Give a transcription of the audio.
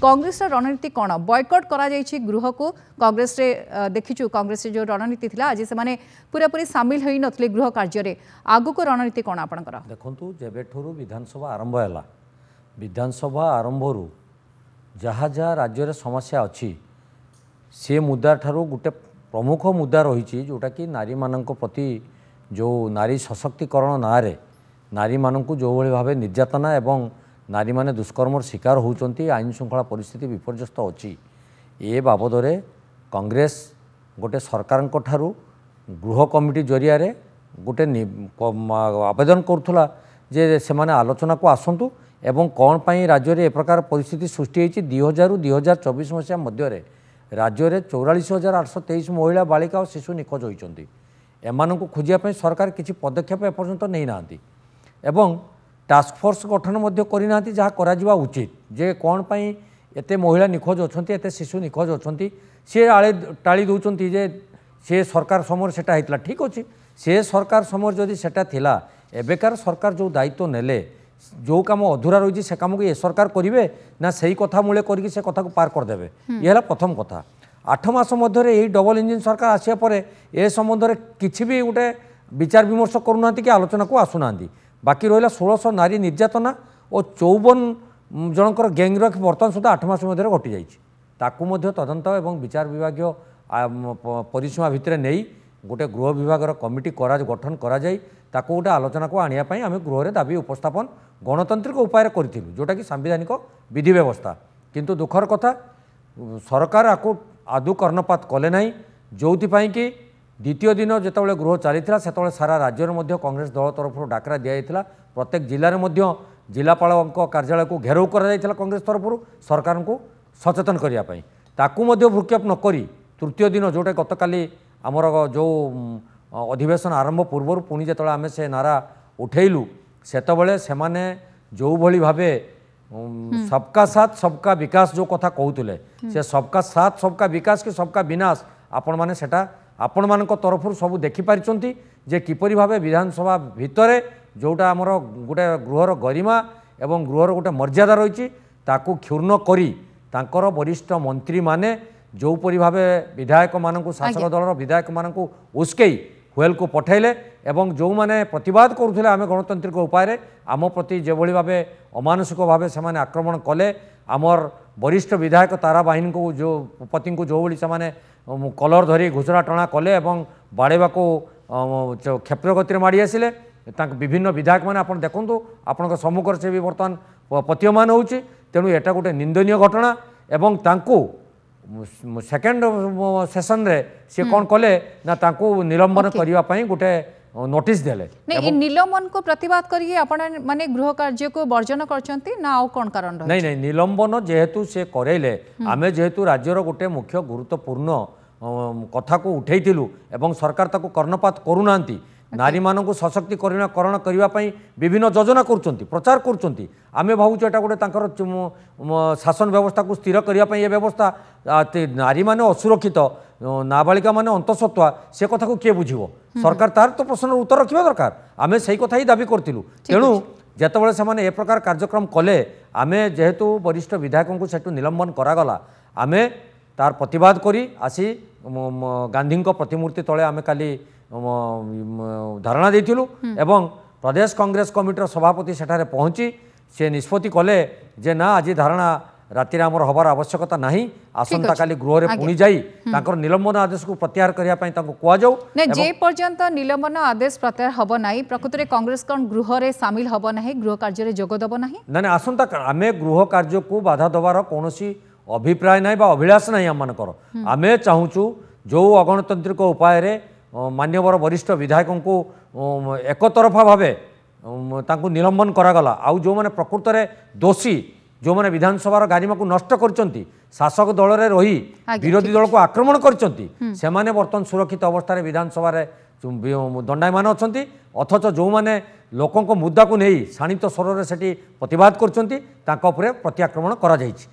कांग्रेस रणनीति कौन बॉयकट करा जायछि गृह को कांग्रेस रे देखिछु कांग्रेस रे जो रणनीति थिला आज से माने पूरा पूरी शामिल होई नथले गृह कार्य रे आगु को रणनीति कौन आपनकर देखंतु जेबेठुरु विधानसभा आरंभ हैला विधानसभा आरंभरू जहाँ जहाँ राज्य रे समस्या अछि से मुद्दा ठारू गोटे प्रमुख मुद्दा रही जोटा कि नारी मानक प्रति जो नारी सशक्तिकरण ना रे नारी मानक जो भली भाव निर्यातना एवं नारी माने दुष्कर्मर शिकार होउचंती आईन श्रृंखला परिस्थिति विपर्यस्त अछि ए बाबद रे कांग्रेस गोटे सरकार ठारू गृह कमिटी जरिया रे गोटे आवेदन करुला जे से माने आलोचना को आसंतु एवं कौन पाई राज्य रे ए प्रकार परिस्थिति सृष्टि होती 2000 2024 मसीहा मध्य राज्य में 44,823 महिला बालिका और शिशु निखोज होती एमानंकु खोजिया सरकार किसी पदक्षेप एपर्यंत नहीं नांती एवं टास्क फोर्स गठन मध्य करना जहाँ करा उचित जे कौन पाई एते महिला निखोज अच्छा एते शिशु निखोज अच्छा सी आले टाड़ी दौरान जे से सरकार समय सेटा होता ठीक अच्छे से सरकार समय जदि सेटा थिला एबेकार सरकार जो दायित्व नेले जो काम अधूरा रही से कम को ये सरकार करेंगे ना सही कथा मूले करके से कथा को पार करदे ये प्रथम कथा 8 मास मध्य यही डबल इंजिन सरकार आसिया पर ए संबंध में किसी भी गोटे विचार विमर्श करूना कि आलोचना को आसुना बाकी रहा 1600 नारी निर्यातना और 54 जनकर गैंगरेप बर्तमान सुधा 8 मास मध्य घटी जाइए तदंत एवं विचार विभाग परिसीमा भितर नहीं गोटे गृह विभाग कमिटी गठन करा ताको गोटे आलोचना को आने आम गृह में दाबी उपस्थापन गणतांत्रिक उपाय करूँ जोटा कि सांविधानिक विधि व्यवस्था किंतु दुखर कथा सरकार आपको आदौ कर्णपात कले ना जो कि द्वितीय दिन जितेबाला गृह चली से सारा राज्य में कांग्रेस दल तरफ डाकरा दिया प्रत्येक जिले में जिलापाल कार्यालय को घेराव कर कांग्रेस तरफ सरकार को सचेतन करने भ्रूक्षेप नक तृतीय दिन जोटे गतकाली आमर जो अधिवेशन आरंभ पूर्व पुणी जो आम से नारा उठेलु सेतबले सेमाने जो भली भावे सबका साथ सबका विकास जो कथा कहते से सबका साथ सबका विकास कि सबका विनाश आपण माने सेटा आपण मानक तरफ सब देखिपारी जे किपरि भावे विधानसभा भितर जोटा आमर गोटे गृहर गरिमा एवं गृहर गोटे मर्यादा रही ताकू क्षुण्ण करी तांकर वरिष्ठ मंत्री माने जो परि भावे विधायक मानक शासक दलर विधायक मानक उस्कई हुएल को पठेले एवं जो माने प्रतिवाद करुले आम गणतांत्रिक उपाय आम प्रति जो भाव अमानुषिक भाव से आक्रमण कले आमर वरिष्ठ विधायक तारा बाहिनी को जो पति को जो भाई कलर धरी घुषरा टणा कले एवं बाड़ेबा को क्षेत्र गति में माड़ी आसिले विभिन्न विधायक मैंने आप देखूँ आपण सम्मुख से भी बर्तमान पतीयमान हो तेणु एटा गोटे निंदनीय घटना एवं तांकू सेकेंड सेशन रे सी कौन कले ना तांकू निलंबन करने गोटे नोटिस देले नहीं निलंबन को प्रतिवाद करिए आपण माने गृह कार्य को वर्जन करछंती ना आउ कोन कारण रही नहीं नहीं निलंबन जेहेतु से करेले आमे जेहेतु राज्यर गोटे मुख्य गुरुत्वपूर्ण कथा को उठेइतिलु एवं सरकार ताको कर्णपात करूनांती नारी मानक सशक्तिकरण करने विभिन्न योजना करुँच प्रचार करुँच आमे भावुँ एटा गोटे तांकर शासन व्यवस्था को स्थिर करने व्यवस्था नारी माने असुरक्षित नाबालिका माने अंतःसत्त्वा से कथा को किए बुझिबो सरकार तार तो प्रश्न उत्तर रखा दरकार आम से कथा ही दाबी करूँ तेणु जितेबाला से ए प्रकार कार्यक्रम कले आमे जेहेतु वरिष्ठ विधायकों को सेठू निलंबन करागला आमे तार प्रतिवाद करी आसी गांधी प्रतिमूर्ति तले आमे काली धारणा देथिलु एवं प्रदेश कांग्रेस कमिटीर सभापति सेठारे पहुँची से निष्पत्ति कले जे ना आज धारणा राति आमर हबार आवश्यकता नहीं आसंता काली गृह में पुणी जाई तांकर निलंबन आदेश को प्रत्याहार करने कहुँ जे पर्यंत निलंबन आदेश प्रत्याहार हम ना प्रकृत में कांग्रेस कौन गृह में सामिल हम ना गृह कार्य जोगदेव ना ना आसंता आम गृह कार्य को बाधा देवार कौन अभिप्राय ना अभिलाष ना आमर आम चाहूँ जो अगणतांत्रिक उपाय मान्यवर वरिष्ठ विधायकों को एकतरफा भावे तांको निलंबन करागला आउ जो माने प्रकृत में दोषी जो माने विधानसभा गारिमा को नष्ट करचंती शासक दल रे रही विरोधी दल को आक्रमण करचंती से माने बर्तन सुरक्षित अवस्था विधानसभा दंडायमान अछंती अथच जो माने लोकों मुद्दा को नहीं शाणित स्वर से प्रतिवाद करचंती तांको उपरे प्रत्याक्रमण करा जायछि।